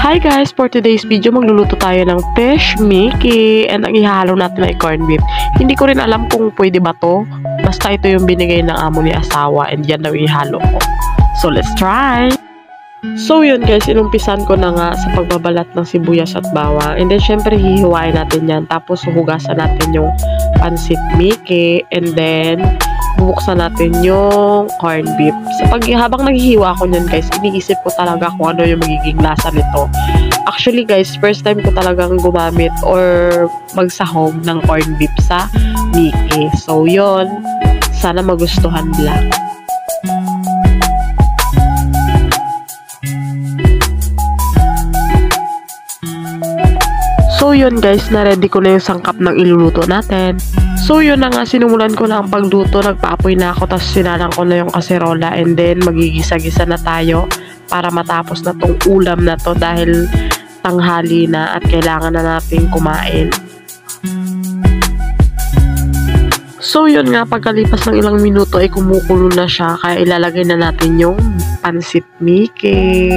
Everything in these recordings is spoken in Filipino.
Hi guys! For today's video, magluluto tayo ng fish Mickey and ang ihalo natin ay corned beef. Hindi ko rin alam kung pwede ba to. Basta ito yung binigay ng amo ni asawa and yan daw ihalo ko. So let's try! So yun guys, inumpisan ko na nga sa pagbabalat ng sibuyas at bawang. And then syempre hihiwain natin yan. Tapos huhugasan natin yung pansit Mickey. And then bubuksan natin yung corned beef. Habang naghihiwa ko niyan guys, iniisip ko talaga kung ano yung magiging lasa nito. Actually guys, first time ko talagang gumamit or magsahog ng corned beef sa Mickey. So yun, sana magustuhan lang. So yun guys, na-ready ko na yung sangkap ng iluluto natin. So yun na nga, sinumulan ko na ang pagluto, nagpaapoy na ako, tapos sinalang ko na yung kaserola and then magigisa-gisa na tayo para matapos na tong ulam na to dahil tanghali na at kailangan na natin kumain. So yun nga, pagkalipas ng ilang minuto ay kumukulo na siya, kaya ilalagay na natin yung pansit Mickey.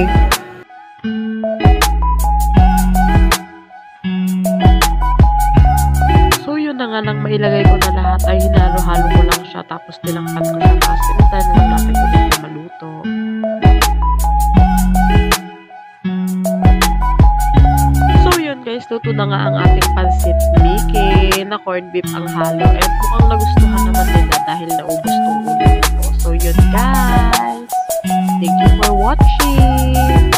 Na nga nang mailagay ko na lahat ay hinalo-halo ko lang siya tapos tinangkat ko siya kasi hintayin na lang natin ulit na maluto. So yun guys, luto na nga ang ating pansit Mickey na corned beef ang halo and mukhang nagustuhan naman nila dahil naubos tong ulam nito. So yun guys, thank you for watching!